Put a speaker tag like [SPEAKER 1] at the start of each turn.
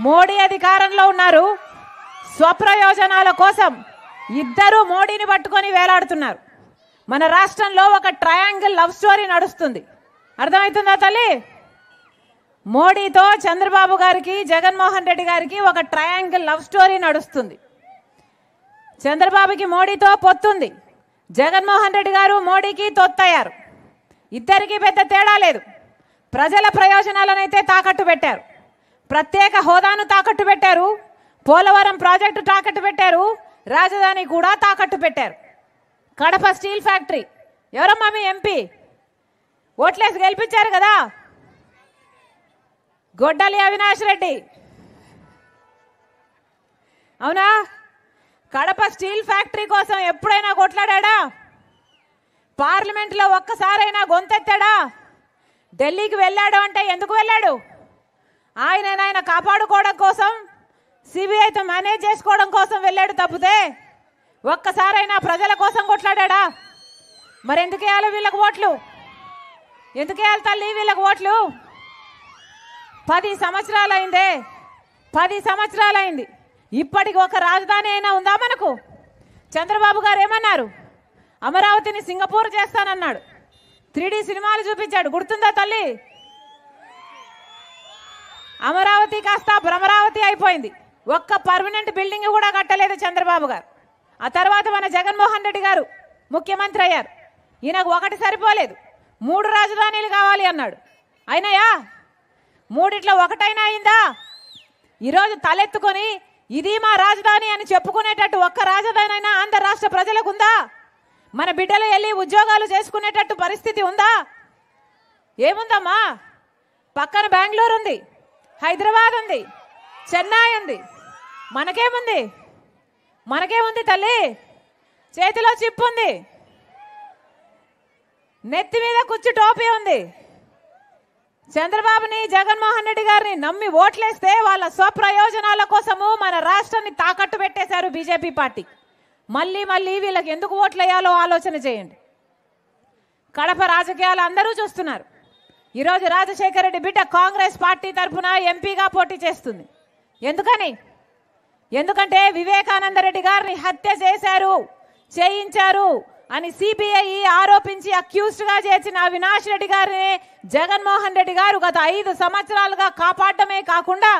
[SPEAKER 1] మోడీ అధికారంలో ఉన్నారు. స్వప్రయోజనాల కోసం ఇద్దరు మోడీని పట్టుకొని వేలాడుతున్నారు. మన రాష్ట్రంలో ఒక ట్రయాంగిల్ లవ్ స్టోరీ నడుస్తుంది. అర్థమవుతుందా తల్లి? మోడీతో చంద్రబాబు గారికి జగన్మోహన్ రెడ్డి గారికి ఒక ట్రయాంగిల్ లవ్ స్టోరీ నడుస్తుంది. చంద్రబాబుకి మోడీతో పొత్తుంది, జగన్మోహన్ రెడ్డి గారు మోడీకి తొత్తయ్యారు. ఇద్దరికి పెద్ద తేడా లేదు. ప్రజల ప్రయోజనాలనైతే తాకట్టు పెట్టారు, ప్రత్యేక హోదాను తాకట్టు పెట్టారు, పోలవరం ప్రాజెక్టు తాకట్టు పెట్టారు, రాజధాని కూడా తాకట్టు పెట్టారు. కడప స్టీల్ ఫ్యాక్టరీ ఎవరమ్మా మీ ఎంపీ? ఓట్లేసి గెలిపించారు కదా, గొడ్డలి అవినాష్ రెడ్డి. అవునా? కడప స్టీల్ ఫ్యాక్టరీ కోసం ఎప్పుడైనా కొట్లాడా? పార్లమెంట్లో ఒక్కసారైనా గొంతెత్తాడా? ఢిల్లీకి వెళ్ళాడు అంటే ఎందుకు వెళ్ళాడు? ఆయన కాపాడుకోవడం కోసం, సిబిఐతో మేనేజ్ చేసుకోవడం కోసం వెళ్ళాడు తప్పితే ఒక్కసారైనా ప్రజల కోసం కొట్లాడా? మరి ఎందుకు వేయాలి వీళ్ళకి ఓట్లు? ఎందుకు వేయాలి తల్లి వీళ్ళకి ఓట్లు? 10 సంవత్సరాలైందే, 10 సంవత్సరాలైంది. ఇప్పటికి ఒక రాజధాని అయినా ఉందా మనకు? చంద్రబాబు గారు ఏమన్నారు? అమరావతిని సింగపూర్ చేస్తానన్నాడు. 3D సినిమాలు చూపించాడు, గుర్తుందా తల్లి? అమరావతి కాస్త భ్రమరావతి అయిపోయింది. ఒక్క పర్మనెంట్ బిల్డింగ్ కూడా కట్టలేదు చంద్రబాబు గారు. ఆ తర్వాత మన జగన్మోహన్ రెడ్డి గారు ముఖ్యమంత్రి అయ్యారు. ఈయనకు ఒకటి సరిపోలేదు, 3 రాజధానులు కావాలి అన్నాడు. అయినాయా? 3 ఒకటైనా అయిందా? ఈరోజు తలెత్తుకొని ఇది మా రాజధాని అని చెప్పుకునేటట్టు ఒక్క రాజధాని అయినా ఆంధ్ర రాష్ట్ర ప్రజలకు ఉందా? మన బిడ్డలు వెళ్ళి ఉద్యోగాలు చేసుకునేటట్టు పరిస్థితి ఉందా? ఏముందమ్మా? పక్కన బెంగళూరు ఉంది, హైదరాబాద్ ఉంది, చెన్నై ఉంది. మనకేముంది? మనకేముంది తల్లి? చేతిలో చిప్పు ఉంది, నెత్తి మీద కుచ్చు టోపీ ఉంది. చంద్రబాబుని జగన్మోహన్ రెడ్డి గారిని నమ్మి ఓట్లేస్తే వాళ్ళ స్వప్రయోజనాల కోసము మన రాష్ట్రాన్ని తాకట్టు పెట్టేశారు బీజేపీ పార్టీ. మళ్ళీ మళ్ళీ వీళ్ళకి ఎందుకు ఓట్లు వేయాలో ఆలోచన చేయండి. కడప రాజకీయాలు అందరూ చూస్తున్నారు. ఈరోజు రాజశేఖర రెడ్డి బిడ్డ కాంగ్రెస్ పార్టీ తరఫున ఎంపీగా పోటీ చేస్తుంది. ఎందుకంటే వివేకానంద రెడ్డి గారిని హత్య చేయించారు అని సిబిఐ ఆరోపించి అక్యూజ్డ్ గా చేసిన అవినాష్ రెడ్డి గారిని జగన్మోహన్ రెడ్డి గారు గత 5 సంవత్సరాలుగా కాపాడమే కాకుండా